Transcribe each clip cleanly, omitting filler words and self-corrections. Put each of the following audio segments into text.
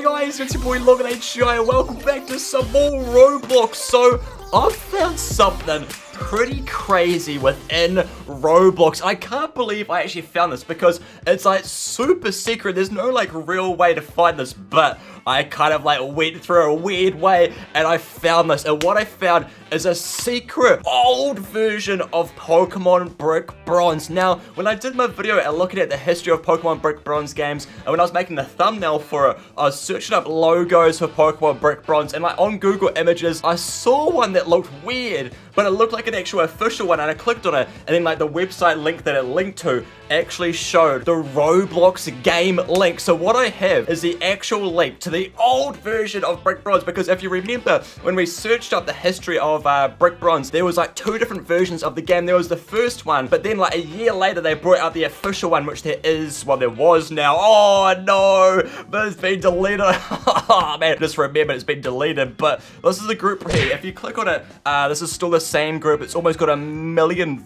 guys, it's your boy LOGinHDi and welcome back to some more Roblox. So, I've found something pretty crazy within Roblox. I can't believe I actually found this because it's like super secret. There's no like real way to find this, but I kind of like went through a weird way and I found this. And what I found is a secret old version of Pokemon Brick Bronze. Now, when I did my video looking at the history of Pokemon Brick Bronze games, and when I was making the thumbnail for it, I was searching up logos for Pokemon Brick Bronze, and like on Google Images, I saw one that looked weird, but it looked like an actual official one, and I clicked on it, and then like the website link that it linked to actually showed the Roblox game link. So what I have is the actual link to the old version of Brick Bronze, because if you remember, when we searched up the history of Brick Bronze, there was like two different versions of the game. There was the first one, but then like a year later, they brought out the official one, which there was now. Oh no, but it's been deleted. Oh man, just remember it's been deleted, but this is the group here. If you click on it, this is still the same group. It's almost got 1 million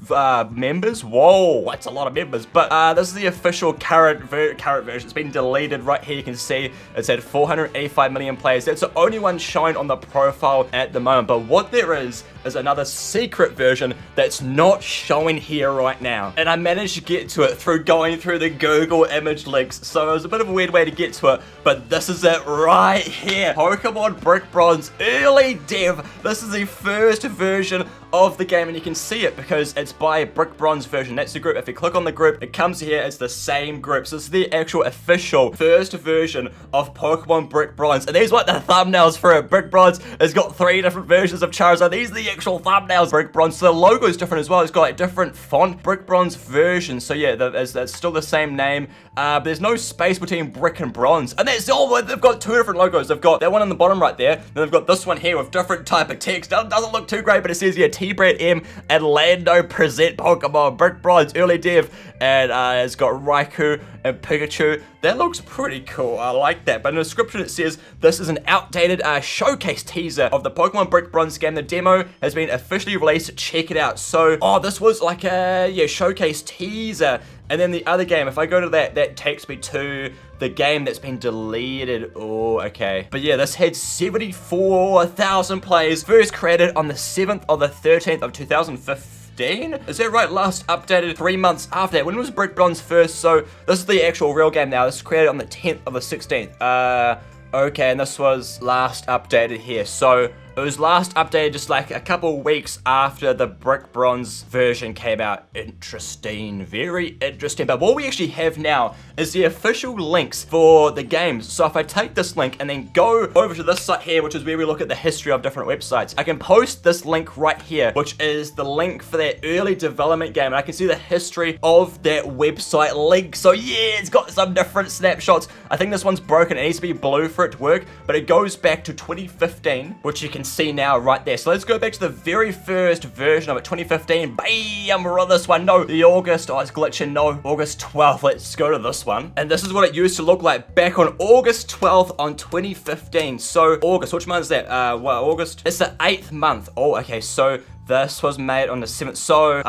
members. Whoa, that's a lot of members. But this is the official current version. It's been deleted right here. You can see it's at 485 million players. That's the only one showing on the profile at the moment. But what there is another secret version that's not showing here right now. And I managed to get to it through going through the Google image links. So it was a bit of a weird way to get to it, but this is it right here. Pokemon Brick Bronze early dev. This is the first version of the game, and you can see it because it's by Brick Bronze version. That's the group. If you click on the group, it comes here. It's the same group. So it's the actual official first version of Pokemon Brick Bronze. And these are what the thumbnails for it. Brick Bronze has got 3 different versions of Charizard. These are the actual thumbnails. Brick Bronze. So the logo is different as well. It's got like different font. Brick Bronze version. So yeah, that's still the same name. But there's no space between Brick and Bronze. And that's all. They've got 2 different logos. They've got that one on the bottom right there. Then they've got this one here with different type of text. Doesn't look too great, but it says here T-Brad M Orlando present Pokemon Brick Bronze early dev, and it's got Raikou and Pikachu. That looks pretty cool. I like that. But in the description it says this is an outdated showcase teaser of the Pokemon Brick Bronze game. The demo has been officially released. Check it out. So this was like a showcase teaser. And then the other game, if I go to that takes me to the game that's been deleted. Oh, okay. But yeah, this had 74,000 plays. First created on the 7th of the 13th of 2015. Is that right? Last updated 3 months after that. When was Brick Bronze first? So this is the actual real game now. This was created on the 10th of the 16th. Okay, and this was last updated here. So it was last updated just like a couple weeks after the Brick Bronze version came out. Interesting, very interesting. But what we actually have now is the official links for the games. So if I take this link and then go over to this site here, which is where we look at the history of different websites, I can post this link right here, which is the link for that early development game. And I can see the history of that website link. So yeah, it's got some different snapshots. I think this one's broken. It needs to be blue for it to work, but it goes back to 2015, which you can see now right there. So let's go back to the very first version of it, 2015. Bam, we're on this one. No, the August. Oh, it's glitching. No, August 12th. Let's go to this one. And this is what it used to look like back on August 12th on 2015. So August, which month is that? August? It's the 8th month. Oh, okay. So this was made on the 7th. So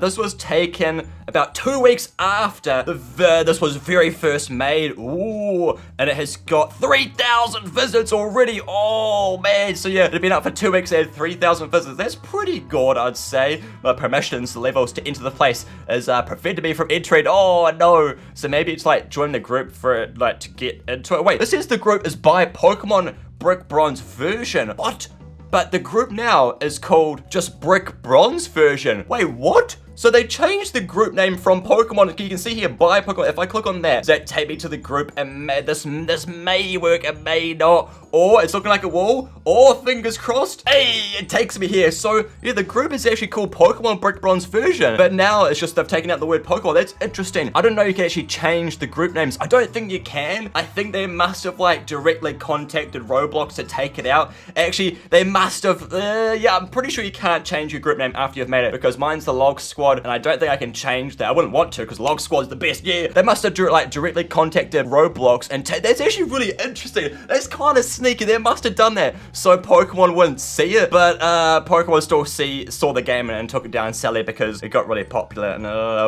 this was taken about 2 weeks after this was very first made. Ooh, and it has got 3,000 visits already. Oh man, so yeah, it had been up for 2 weeks. It had 3,000 visits. That's pretty good, I'd say. But permissions levels to enter the place is prevented me from entering. Oh no, so maybe it's like join the group for it, like to get into it. Wait, this says the group is by Pokemon Brick Bronze version. What? But the group now is called just Brick Bronze version. Wait, what? So they changed the group name from Pokemon. You can see here, by Pokemon. If I click on that, does that take me to the group? And this may work, it may not. Or it's looking like a wall. Or fingers crossed. Hey, it takes me here. So yeah, the group is actually called Pokemon Brick Bronze version. But now it's just they've taken out the word Pokemon. That's interesting. I don't know you can actually change the group names. I don't think you can. I think they must have like directly contacted Roblox to take it out. Actually, they must have. Yeah, I'm pretty sure you can't change your group name after you've made it, because mine's the Log Squad. Squad, and I don't think I can change that. I wouldn't want to, because Log Squad's the best. Yeah, they must have directly contacted Roblox, and that's actually really interesting. That's kind of sneaky. They must have done that so Pokemon wouldn't see it, but Pokemon still saw the game and took it down sadly because it got really popular.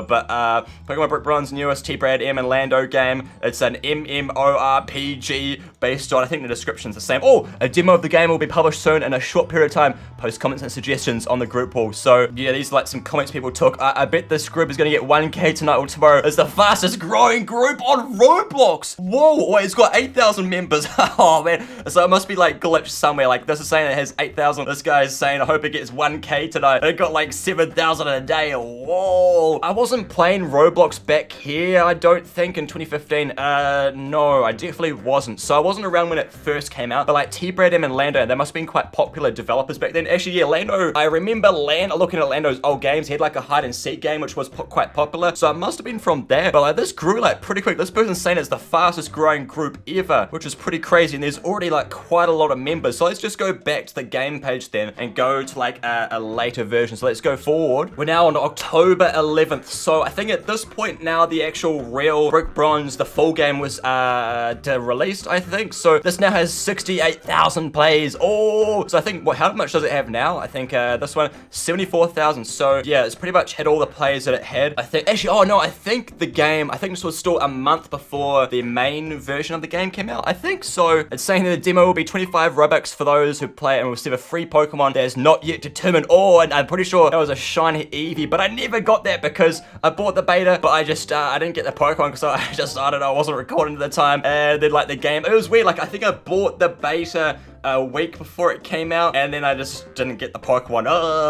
But Pokemon Brick Bronze newest T-Brad M and Lando game. It's an MMORPG based on, I think the description's the same. Oh, a demo of the game will be published soon in a short period of time. Post comments and suggestions on the group wall. So yeah, these are like some comments people took. I bet this group is gonna get 1K tonight or tomorrow. It's the fastest growing group on Roblox. Whoa, wait, it's got 8,000 members. Oh man, so it must be like glitched somewhere. Like this is saying it has 8,000. This guy is saying I hope it gets 1K tonight. It got like 7,000 a day. Whoa. I wasn't playing Roblox back here, I don't think, in 2015. No, I definitely wasn't. So I wasn't around when it first came out, but like T-Brad M and Lando, they must have been quite popular developers back then. Actually, yeah, Lando, I remember looking at Lando's old games. He had like a hide and seek game, which was quite popular. So it must have been from there. But like this grew like pretty quick. This person's saying it's the fastest growing group ever, which is pretty crazy. And there's already like quite a lot of members. So let's just go back to the game page then and go to like a later version. So let's go forward. We're now on October 11th. So I think at this point now, the actual real Brick Bronze, the full game was released, I think. So this now has 68,000 plays. Oh, so I think, how much does it have now? I think this one, 74,000. So yeah, it's pretty much had all the plays that it had. I think, actually, oh no, I think this was still a month before the main version of the game came out. I think so. It's saying that the demo will be 25 Robux for those who play it and will receive a free Pokemon that is not yet determined. Oh, and I'm pretty sure that was a shiny Eevee, but I never got that because I bought the beta, but I just, I didn't get the Pokemon because I don't know, I wasn't recording at the time, and then like the game, it was weird, like I think I bought the beta a week before it came out, and then I just didn't get the Pokemon.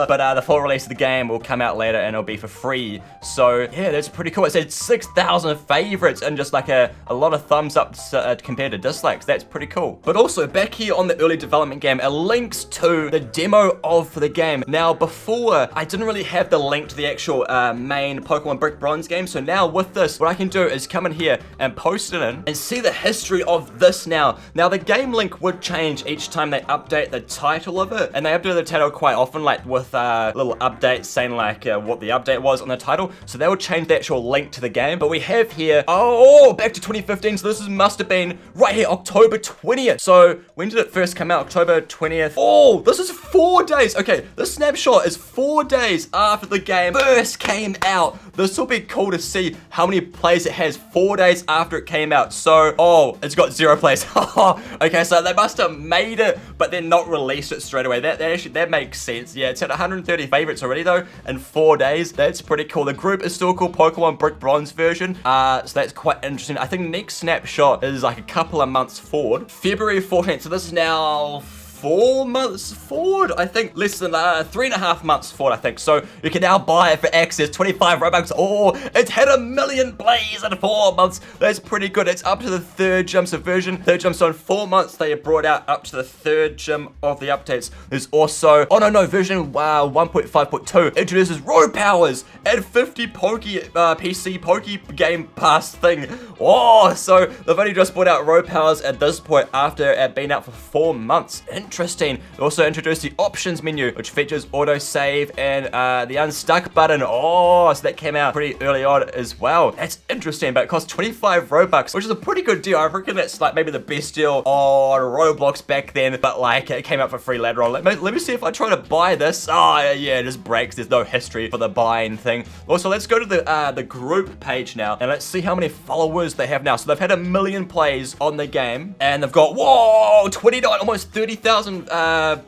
But the full release of the game will come out later, and it'll be for free. So yeah, that's pretty cool. It said 6,000 favorites and just like a lot of thumbs up compared to dislikes. That's pretty cool. But also back here on the early development game, it links to the demo of the game. Now before, I didn't really have the link to the actual main Pokemon Brick Bronze game. So now with this, what I can do is come in here and post it in and see the history of this now. Now the game link would change each time they update the title of it, and they update the title quite often, like with little updates saying like what the update was on the title, so they will change the actual link to the game. But we have here, oh, back to 2015, so this must have been right here, October 20th. So when did it first come out? October 20th. Oh, this is 4 days. Okay, this snapshot is 4 days after the game first came out. This will be cool to see how many plays it has 4 days after it came out. So, oh, it's got 0 plays. Okay, so they must have made it, but then not released it straight away. That makes sense. Yeah, it's at 130 favorites already though in 4 days. That's pretty cool. The group is still called Pokemon Brick Bronze version. So that's quite interesting. I think next snapshot is like a couple of months forward. February 14th. So this is now 4 months forward, I think. Less than 3.5 months forward, I think. So you can now buy it for access, 25 Robux. Oh, it's had 1 million plays in 4 months. That's pretty good. It's up to the 3rd gym version. 3rd gym, so in 4 months they have brought out up to the 3rd gym of the updates. There's also, oh no, version 1.5.2 introduces road powers and 50 PC Poke Game Pass thing. Oh, so they've only just brought out road powers at this point after it being out for 4 months. Interesting. They also introduced the options menu, which features autosave and the unstuck button. Oh, so that came out pretty early on as well. That's interesting, but it costs 25 Robux, which is a pretty good deal. I reckon that's like maybe the best deal on Roblox back then, but like it came out for free later on. Let me see if I try to buy this. Oh yeah, it just breaks. There's no history for the buying thing. Also, let's go to the group page now, and let's see how many followers they have now. So they've had 1 million plays on the game, and they've got, whoa, 29, almost 30,000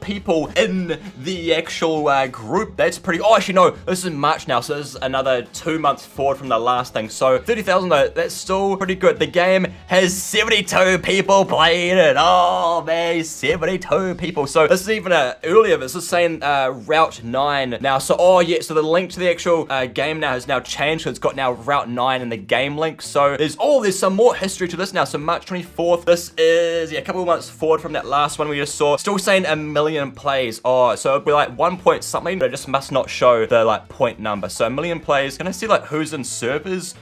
people in the actual group. That's pretty, oh, actually no, this is in March now, so this is another 2 months forward from the last thing. So 30,000 though, that's still pretty good. The game has 72 people playing it. Oh man, 72 people. So this is even earlier. This is saying Route 9 now. So oh yeah, so the link to the actual game now has now changed. So it's got now Route 9 in the game link. So there's some more history to this now. So March 24th, this is a couple of months forward from that last one we just saw. Still saying 1 million plays. Oh, so it'll be like 1 point something, but it just must not show the like point number. So 1 million plays. Can I see like who's in servers?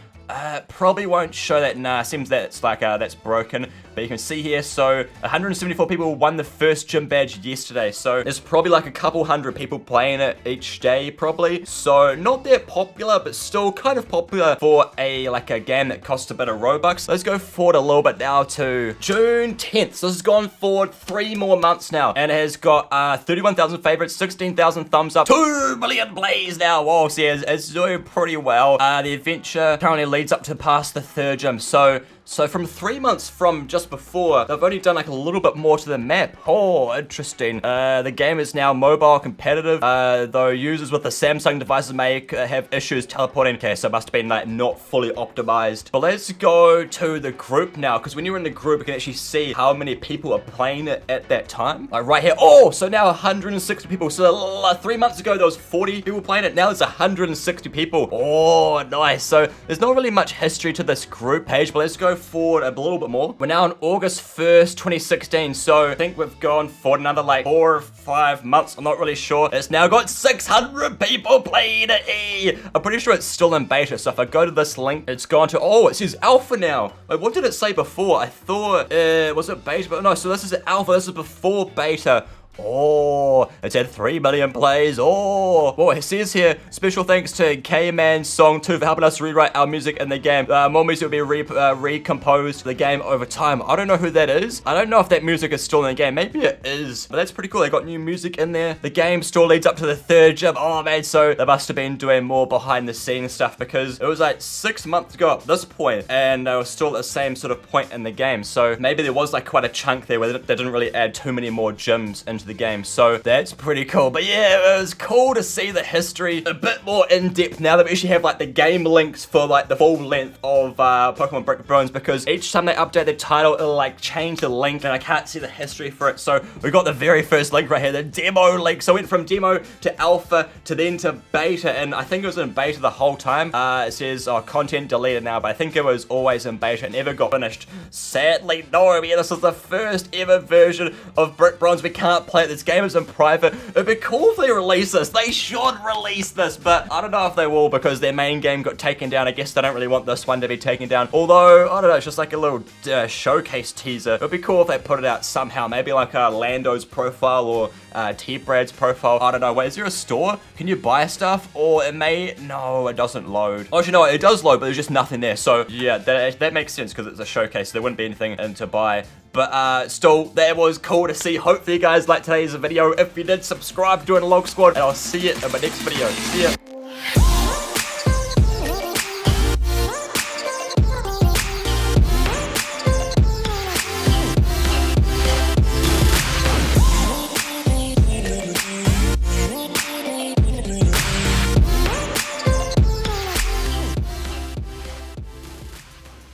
Probably won't show that. Nah, seems that it's like that's broken. But you can see here, so 174 people won the first gym badge yesterday. So there's probably like a couple hundred people playing it each day, probably. So not that popular, but still kind of popular for a game that costs a bit of Robux. Let's go forward a little bit now to June 10th. So this has gone forward 3 more months now, and it has got 31,000 favorites, 16,000 thumbs up, 2 million plays now. Whoa, so yeah, it's doing pretty well. The adventure currently leads up to past the 3rd gym. So from 3 months from just before, they've only done like a little bit more to the map. Oh, interesting. The game is now mobile competitive, though users with the Samsung devices may have issues teleporting. Okay, so it must have been like not fully optimized. But let's go to the group now, because when you're in the group, you can actually see how many people are playing it at that time. Like right here. Oh, so now 160 people. So 3 months ago, there was 40 people playing it. Now there's 160 people. Oh, nice. So there's not really much history to this group page, but let's go forward a little bit more. We're now on August 1st, 2016. So I think we've gone forward another like 4 or 5 months. I'm not really sure. It's now got 600 people playing it. I'm pretty sure it's still in beta. So if I go to this link, it's gone to, oh, it says alpha now. Wait, what did it say before? I thought, was it beta? But no, so this is alpha. This is before beta. Oh, it's had 3 million plays. Oh, it says here, special thanks to K-Man Song 2 for helping us rewrite our music in the game. More music will be recomposed the game over time. I don't know who that is. I don't know if that music is still in the game. Maybe it is, but that's pretty cool. They got new music in there. The game still leads up to the 3rd gym. Oh man, so they must have been doing more behind the scenes stuff, because it was like 6 months ago at this point, and they were still at the same sort of point in the game. So maybe there was like quite a chunk there where they didn't really add too many more gyms into the game. So that's pretty cool. But yeah, it was cool to see the history a bit more in depth now that we actually have like the game links for like the full length of Pokemon Brick Bronze, because each time they update the title, it'll like change the link and I can't see the history for it. So we got the very first link right here, the demo link. So it went from demo to alpha to then to beta, and I think it was in beta the whole time. It says content deleted now, but I think it was always in beta and never got finished. Sadly, no. Yeah, this is the first ever version of Brick Bronze. We can't play it. This game is in private. It'd be cool if they release this. They should release this, but I don't know if they will, because their main game got taken down. I guess they don't really want this one to be taken down. Although, I don't know, it's just like a little showcase teaser. It'd be cool if they put it out somehow. Maybe like Lando's profile or T-Brad's profile. I don't know. Wait, is there a store? Can you buy stuff? Or it may... No, it doesn't load. Oh, you know what? It does load, but there's just nothing there. So, yeah, that makes sense, because it's a showcase. There wouldn't be anything in to buy. But still, that was cool to see. Hopefully you guys liked today's video. If you did, subscribe, join the Log Squad, and I'll see you in my next video. See ya.